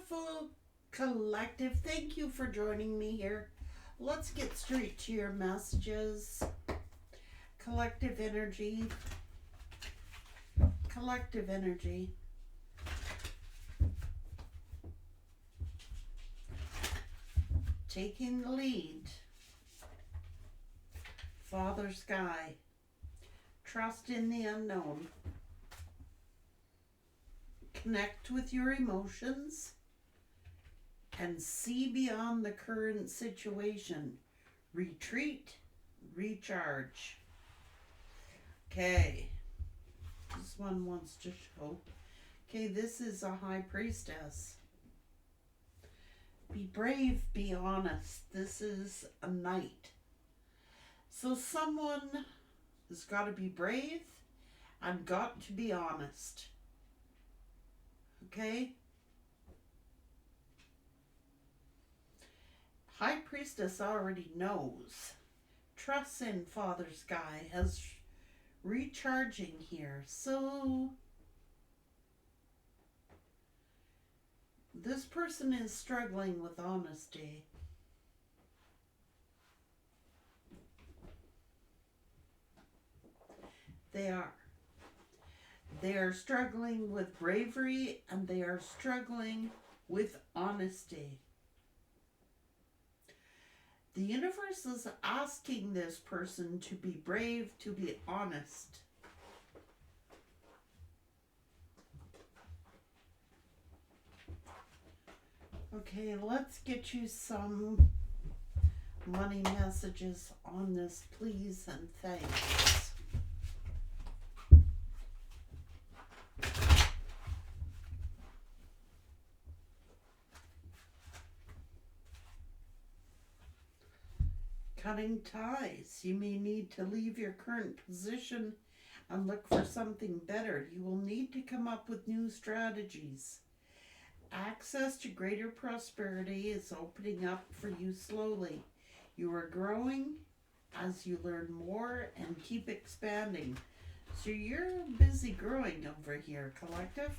Beautiful collective, thank you for joining me here. Let's get straight to your messages. Collective energy, collective energy. Taking the lead. Father Sky. Trust in the unknown. Connect with your emotions and see beyond the current situation. Retreat, recharge. Okay, this one wants to show. Okay, this is a high priestess. Be brave, be honest. This is a knight. So someone has got to be brave and got to be honest. Okay? High Priestess already knows. Trust in Father Sky has recharging here. So this person is struggling with honesty. They are. They are struggling with bravery and they are struggling with honesty. The universe is asking this person to be brave, to be honest. Okay, let's get you some money messages on this, please, and thanks. Cutting ties. You may need to leave your current position and look for something better. You will need to come up with new strategies. Access to greater prosperity is opening up for you slowly. You are growing as you learn more and keep expanding. So you're busy growing over here, collective.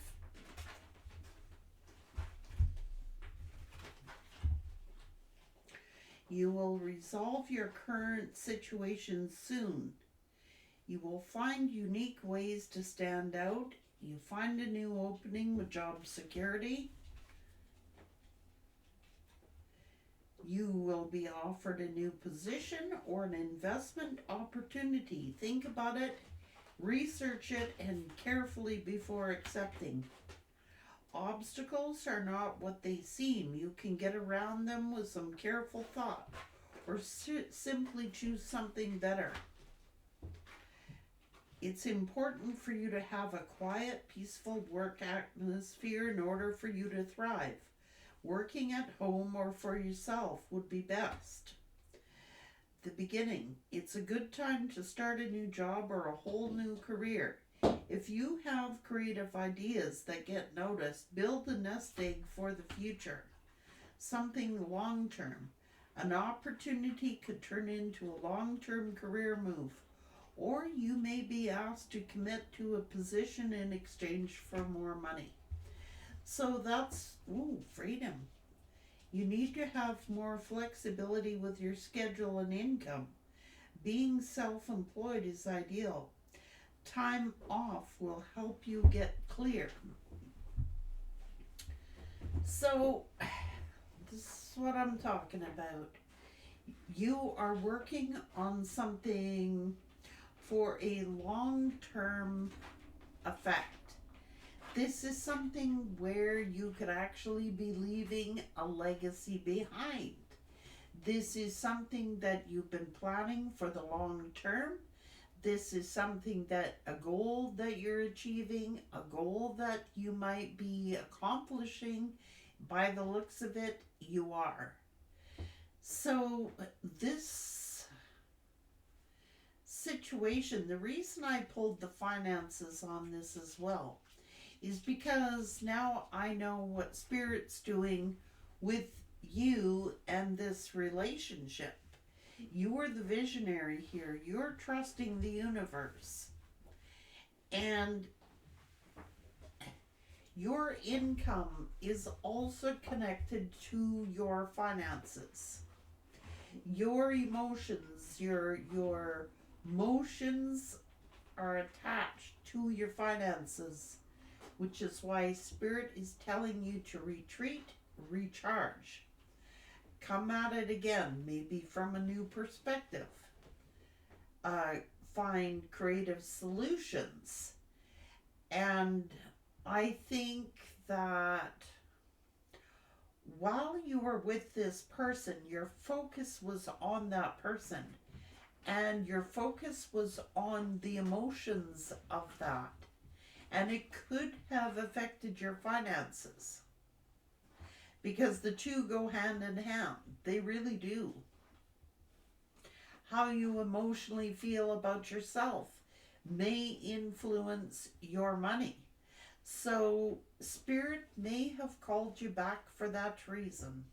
You will resolve your current situation soon. You will find unique ways to stand out. You find a new opening with job security. You will be offered a new position or an investment opportunity. Think about it, research it, and carefully before accepting. Obstacles are not what they seem. You can get around them with some careful thought or simply choose something better. It's important for you to have a quiet, peaceful work atmosphere in order for you to thrive. Working at home or for yourself would be best. The beginning. It's a good time to start a new job or a whole new career. If you have creative ideas that get noticed, build a nest egg for the future. Something long-term. An opportunity could turn into a long-term career move. Or you may be asked to commit to a position in exchange for more money. So that's, freedom. You need to have more flexibility with your schedule and income. Being self-employed is ideal. Time off will help you get clear. So, this is what I'm talking about. You are working on something for a long-term effect. This is something where you could actually be leaving a legacy behind. This is something that you've been planning for the long term. This is something a goal that you're achieving, a goal that you might be accomplishing. By the looks of it, you are. So this situation, the reason I pulled the finances on this as well is because now I know what Spirit's doing with you and this relationship. You're the visionary here. You're trusting the universe. And Your income is also connected to your finances. Your emotions, your emotions are attached to your finances, which is why Spirit is telling you to retreat, recharge. Come at it again, maybe from a new perspective. Uh, Find creative solutions. And I think that while you were with this person, your focus was on that person. And your focus was on the emotions of that. And it could have affected your finances. Because the two go hand in hand. They really do. How you emotionally feel about yourself may influence your money. So, Spirit may have called you back for that reason.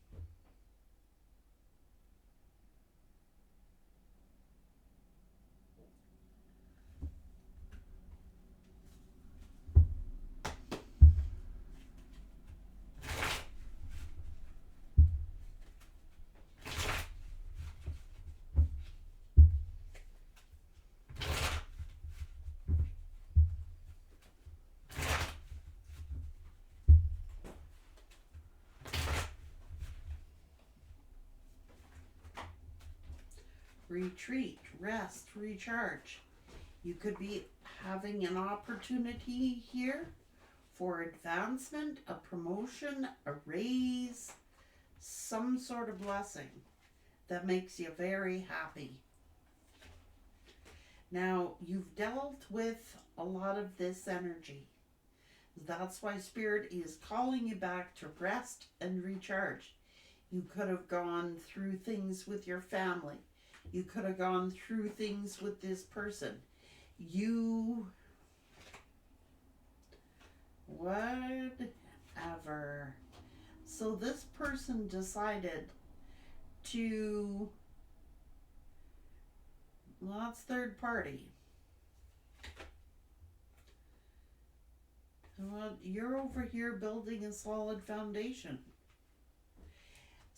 Retreat, rest, recharge. You could be having an opportunity here for advancement, a promotion, a raise, some sort of blessing that makes you very happy. Now, you've dealt with a lot of this energy. That's why Spirit is calling you back to rest and recharge. You could have gone through things with your family. You could have gone through things with this person. Whatever. So this person decided to, well, that's third party. Well, you're over here building a solid foundation.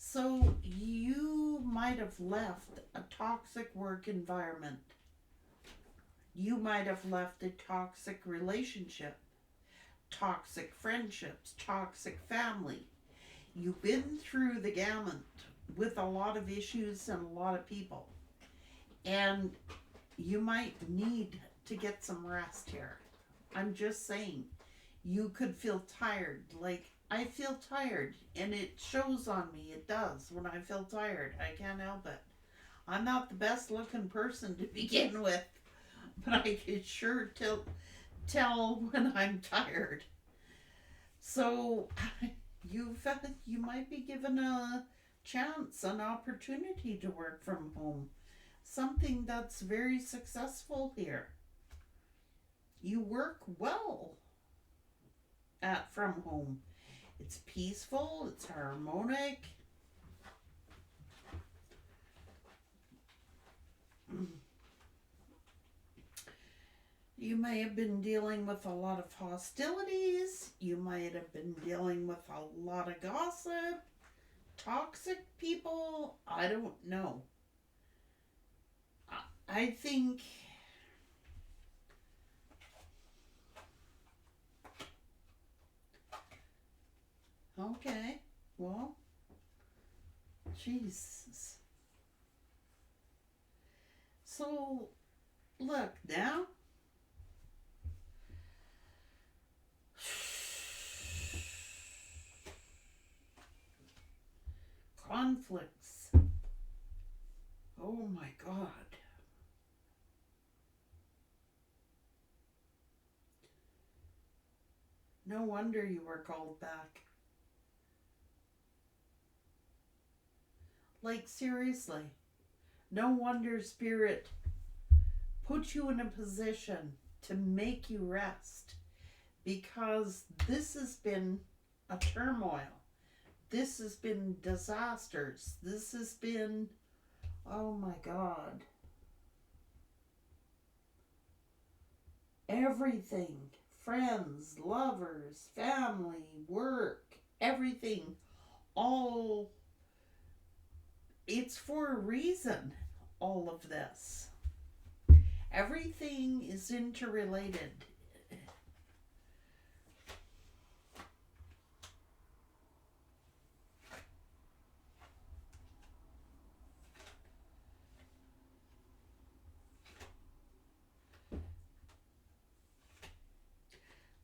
So you might have left a toxic work environment. You might have left a toxic relationship, toxic friendships, toxic family. You've been through the gamut with a lot of issues and a lot of people. And you might need to get some rest here. I'm just saying, you could feel tired. Like, I feel tired, and it shows on me. It does when I feel tired. I can't help it. I'm not the best looking person to begin with, but I can sure tell when I'm tired. So you might be given a chance, an opportunity to work from home. Something that's very successful here. You work well at from home. It's peaceful, it's harmonic. You may have been dealing with a lot of hostilities. You might have been dealing with a lot of gossip, toxic people. I don't know. I think okay, well, Jesus. So, look now. Conflicts. Oh my God. No wonder you were called back. Like, seriously. No wonder Spirit put you in a position to make you rest. Because this has been a turmoil. This has been disasters. This has been, oh my God. Everything friends, lovers, family, work, everything, all, it's for a reason, all of this. Everything is interrelated.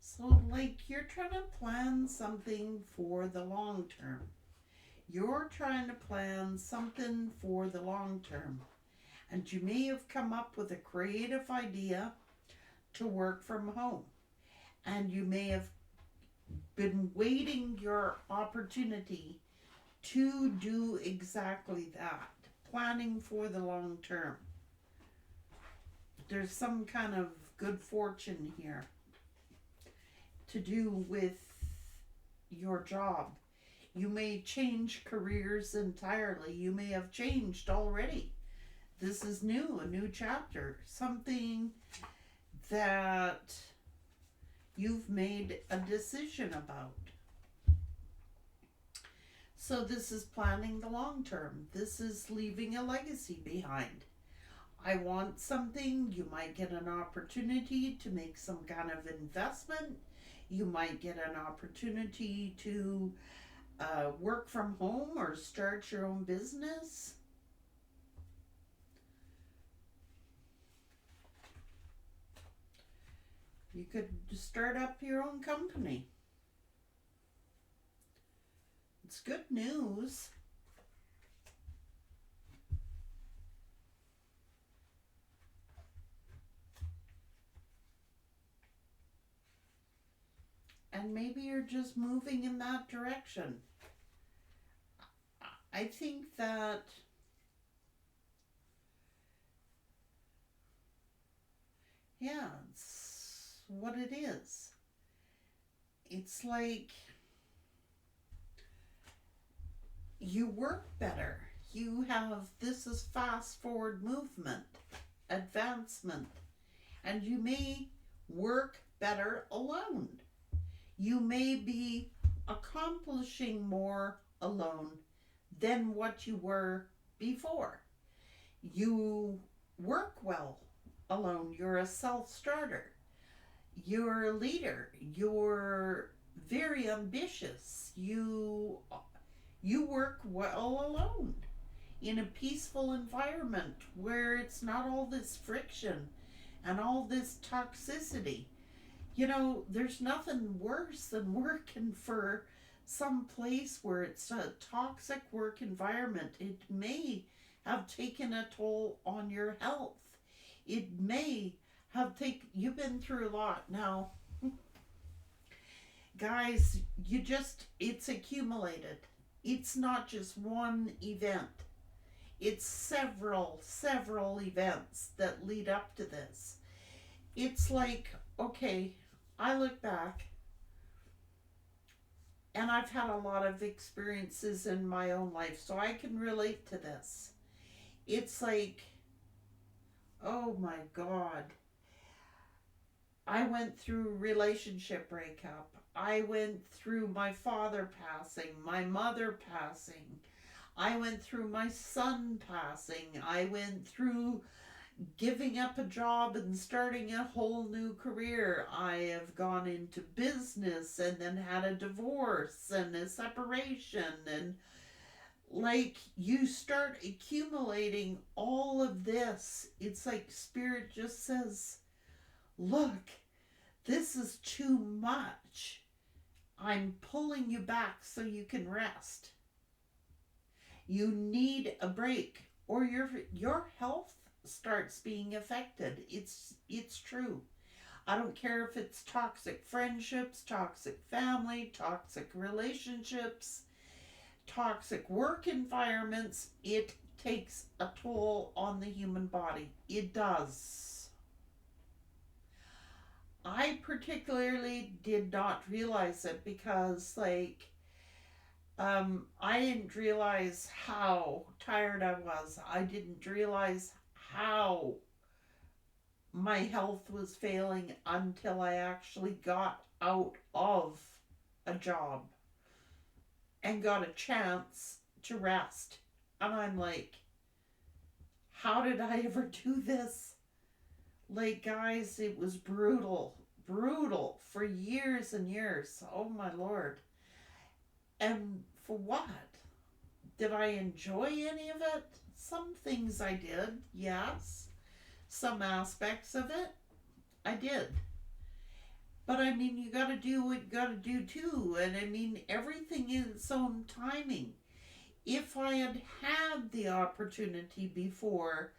So, like, you're trying to plan something for the long term. You're trying to plan something for the long term. And you may have come up with a creative idea to work from home. And you may have been waiting your opportunity to do exactly that. Planning for the long term. There's some kind of good fortune here to do with your job. You may change careers entirely. You may have changed already. This is new, a new chapter. Something that you've made a decision about. So this is planning the long term. This is leaving a legacy behind. I want something. You might get an opportunity to make some kind of investment. You might get an opportunity to work from home or start your own business. You could start up your own company. It's good news. And maybe you're just moving in that direction. I think that yeah, it's what it is. It's like you work better. You have, this is fast forward movement, advancement, and you may work better alone. You may be accomplishing more alone than what you were before. You work well alone. You're a self-starter. You're a leader. You're very ambitious. You work well alone in a peaceful environment where it's not all this friction and all this toxicity. You know, there's nothing worse than working for some place where it's a toxic work environment. It may have taken a toll on your health. It may have taken, you've been through a lot. Now, guys, it's accumulated. It's not just one event. It's several events that lead up to this. It's like, okay, I look back and I've had a lot of experiences in my own life, so I can relate to this. It's like, oh my God. I went through relationship breakup. I went through my father passing, my mother passing. I went through my son passing. I went through giving up a job and starting a whole new career. I have gone into business and then had a divorce and a separation. And like you start accumulating all of this. It's like Spirit just says, look, this is too much. I'm pulling you back so you can rest. You need a break or your health starts being affected. It's true. I don't care if it's toxic friendships, toxic family, toxic relationships, toxic work environments. It takes a toll on the human body. It does. I particularly did not realize it because I didn't realize how tired I was. I didn't realize how my health was failing until I actually got out of a job and got a chance to rest. And I'm like, how did I ever do this? Like, guys, it was brutal, brutal for years and years. Oh my Lord. And for what? Did I enjoy any of it? Some things I did, yes. Some aspects of it, I did. But I mean, you gotta do what you gotta do too. And I mean, everything in its own timing. If I had had the opportunity before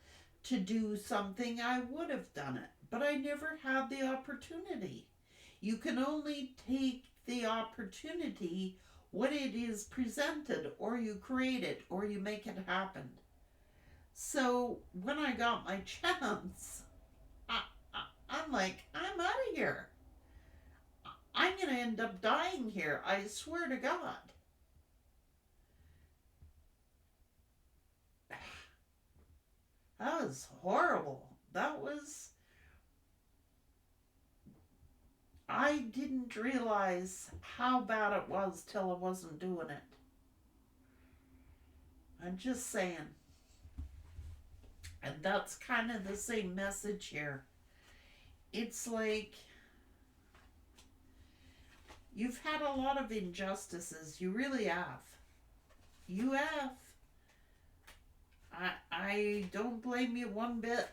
to do something, I would have done it. But I never had the opportunity. You can only take the opportunity when it is presented, or you create it, or you make it happen. So when I got my chance, I'm like, I'm out of here. I'm going to end up dying here. I swear to God. That was horrible. That was. I didn't realize how bad it was till I wasn't doing it. I'm just saying. And that's kind of the same message here. It's like you've had a lot of injustices. You really have. You have. I don't blame you one bit.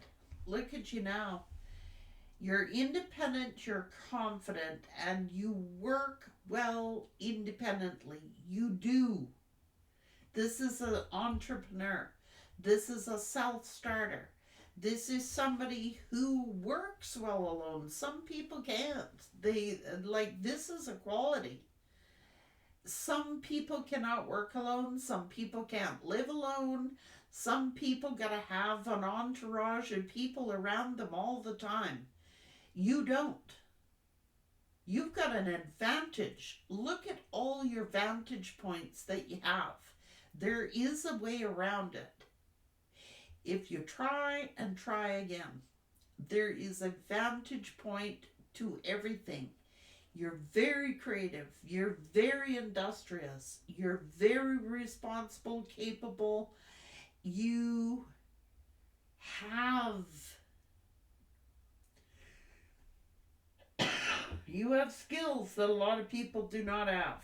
Look at you now. You're independent, you're confident, and you work well independently. You do. This is an entrepreneur. This is a self-starter. This is somebody who works well alone. Some people can't. This is a quality. Some people cannot work alone. Some people can't live alone. Some people gotta have an entourage of people around them all the time. You don't. You've got an advantage. Look at all your vantage points that you have. There is a way around it. If you try and try again, there is a vantage point to everything. You're very creative. You're very industrious. You're very responsible, capable. You have skills that a lot of people do not have.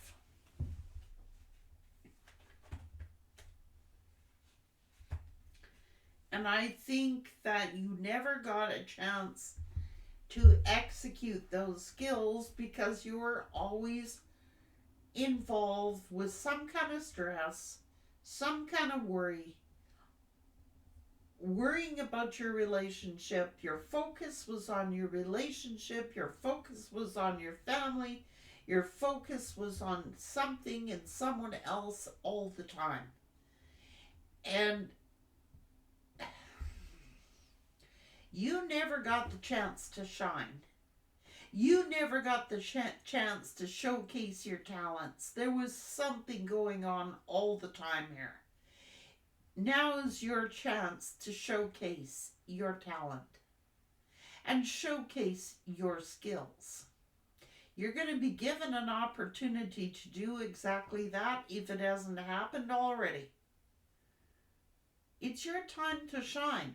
And I think that you never got a chance to execute those skills because you were always involved with some kind of stress, some kind of worrying about your relationship. Your focus was on your relationship. Your focus was on your family. Your focus was on something and someone else all the time. And you never got the chance to shine. You never got the chance to showcase your talents. There was something going on all the time here. Now is your chance to showcase your talent and showcase your skills. You're going to be given an opportunity to do exactly that if it hasn't happened already. It's your time to shine.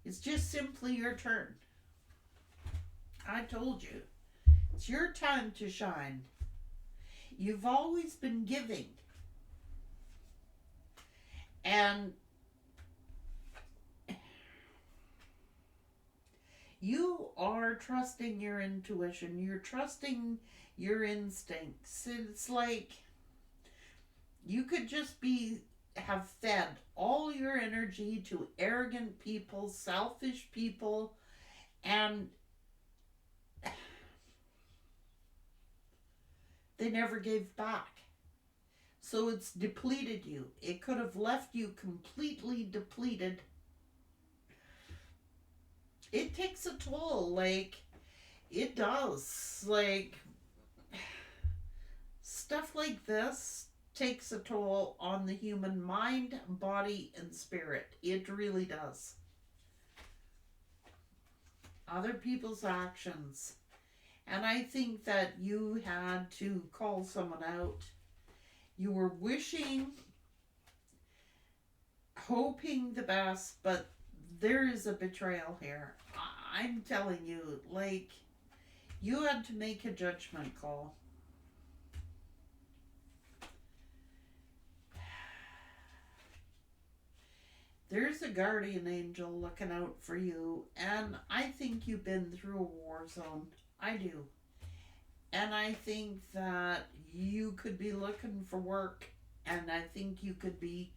It's just simply your turn. I told you. It's your time to shine. You've always been giving. And you are trusting your intuition. You're trusting your instincts. It's like you could just have fed all your energy to arrogant people, selfish people, and they never gave back. So it's depleted you. It could have left you completely depleted. It takes a toll, it does. Stuff like this takes a toll on the human mind, body, and spirit. It really does. other people's actions. And I think that you had to call someone out. You were wishing, hoping the best, but there is a betrayal here. I'm telling you, like, you had to make a judgment call. There's a guardian angel looking out for you, and I think you've been through a war zone. I do. And I think that you could be looking for work, and I think you could be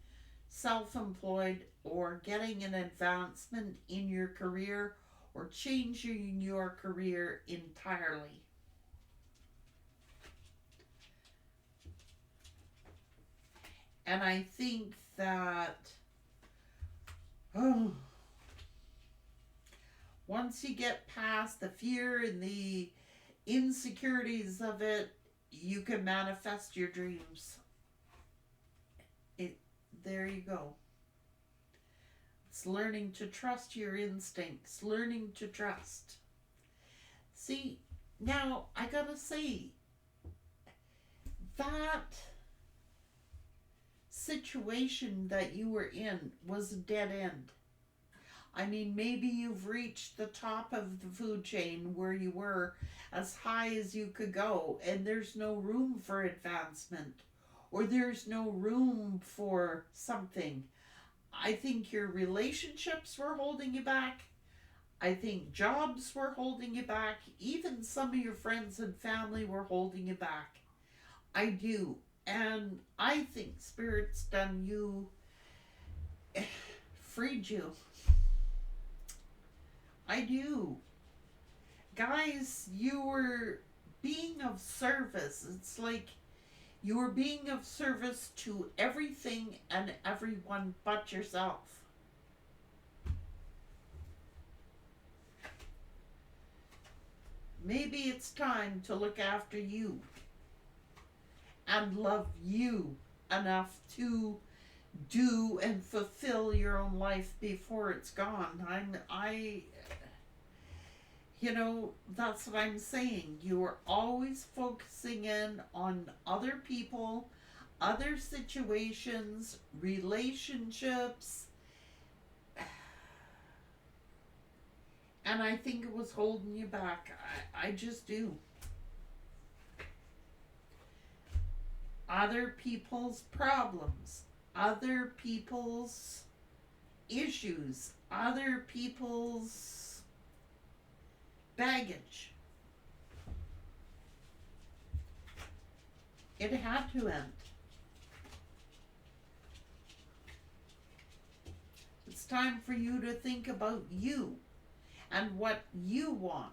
self employed or getting an advancement in your career or changing your career entirely. And I think that, oh, once you get past the fear and the insecurities of it, you can manifest your dreams. There you go. It's learning to trust your instincts, learning to trust. See, now I gotta say, that situation that you were in was a dead end. I mean, maybe you've reached the top of the food chain where you were as high as you could go, and there's no room for advancement, or there's no room for something. I think your relationships were holding you back. I think jobs were holding you back. Even some of your friends and family were holding you back. I do. And I think Spirit's done you, freed you. I do. Guys, you were being of service. It's like you were being of service to everything and everyone but yourself. Maybe it's time to look after you and love you enough to do and fulfill your own life before it's gone. That's what I'm saying. You are always focusing in on other people, other situations, relationships. And I think it was holding you back. I just do. Other people's problems, other people's issues, other people's baggage. It had to end. It's time for you to think about you and what you want.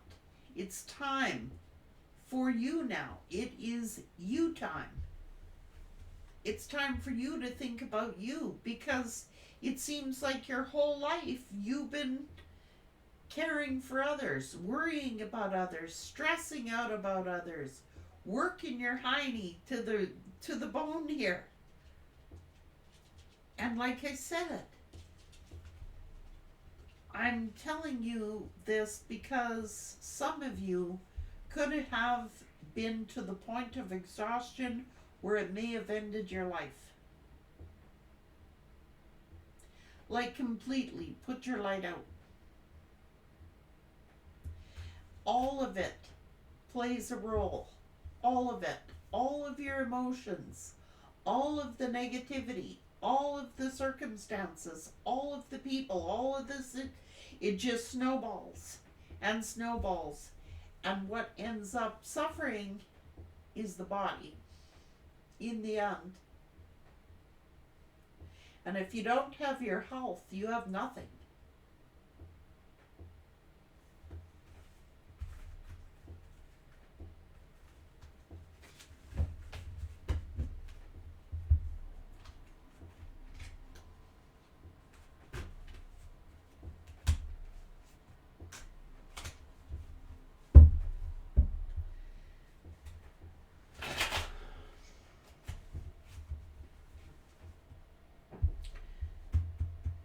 It's time for you now. It is you time. It's time for you to think about you, because it seems like your whole life you've been caring for others, worrying about others, stressing out about others, working your hiney to the bone here. And like I said, I'm telling you this because some of you could have been to the point of exhaustion where it may have ended your life. Like, completely put your light out. All of it plays a role. All of it. All of your emotions. All of the negativity. All of the circumstances. All of the people. All of this. It just snowballs and snowballs. And what ends up suffering is the body in the end. And if you don't have your health, you have nothing.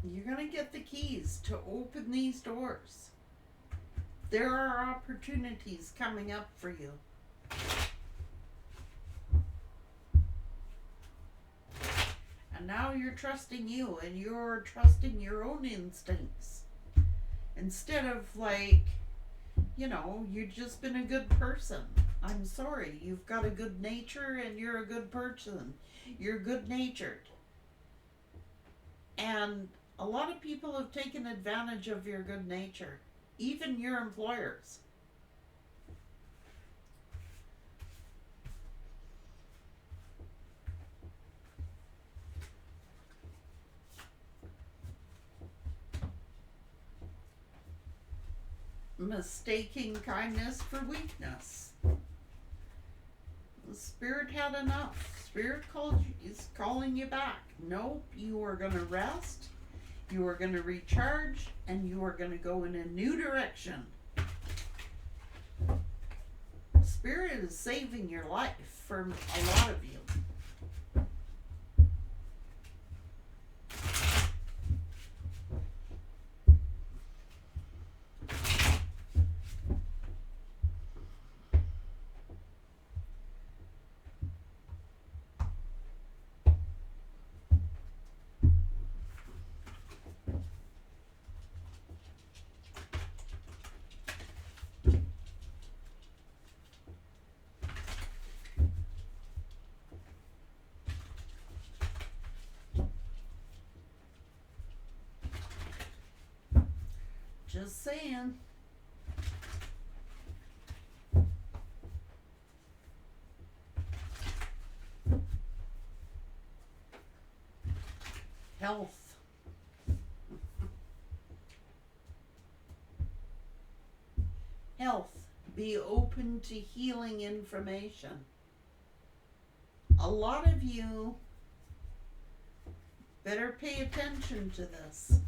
You're going to get the keys to open these doors. There are opportunities coming up for you. And now you're trusting you and you're trusting your own instincts. Instead of you've just been a good person. I'm sorry. You've got a good nature and you're a good person. You're good natured. And a lot of people have taken advantage of your good nature, even your employers. Mistaking kindness for weakness. The Spirit had enough. Spirit is calling you back. Nope, you are going to rest, you are going to recharge, and you are going to go in a new direction. Spirit is saving your life from a lot of you. Just saying. Health. Health. Be open to healing information. A lot of you better pay attention to this,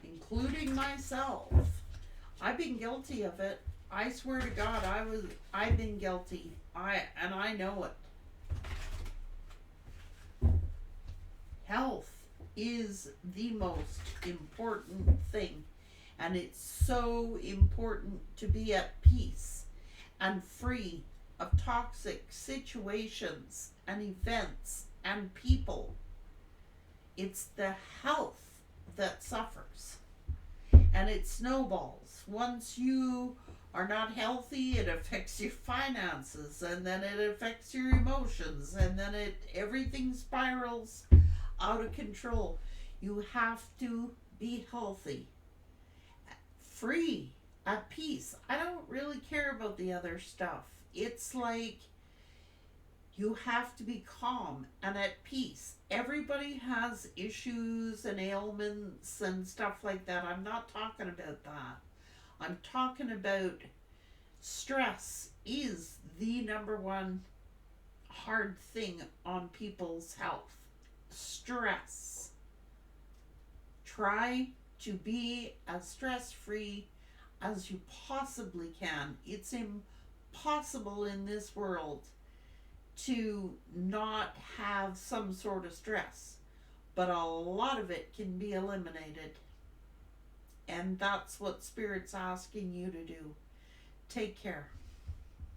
including myself. I've been guilty of it. I swear to God, I've been guilty. And I know it. Health is the most important thing. And it's so important to be at peace and free of toxic situations and events and people. It's the health that suffers. And it snowballs. Once you are not healthy, it affects your finances, and then it affects your emotions, and then everything spirals out of control. You have to be healthy, free, at peace. I don't really care about the other stuff. It's like you have to be calm and at peace. Everybody has issues and ailments and stuff like that. I'm not talking about that. I'm talking about stress is the number one hard thing on people's health. Stress. Try to be as stress-free as you possibly can. It's impossible in this world to not have some sort of stress, but a lot of it can be eliminated. And that's what Spirit's asking you to do. Take care.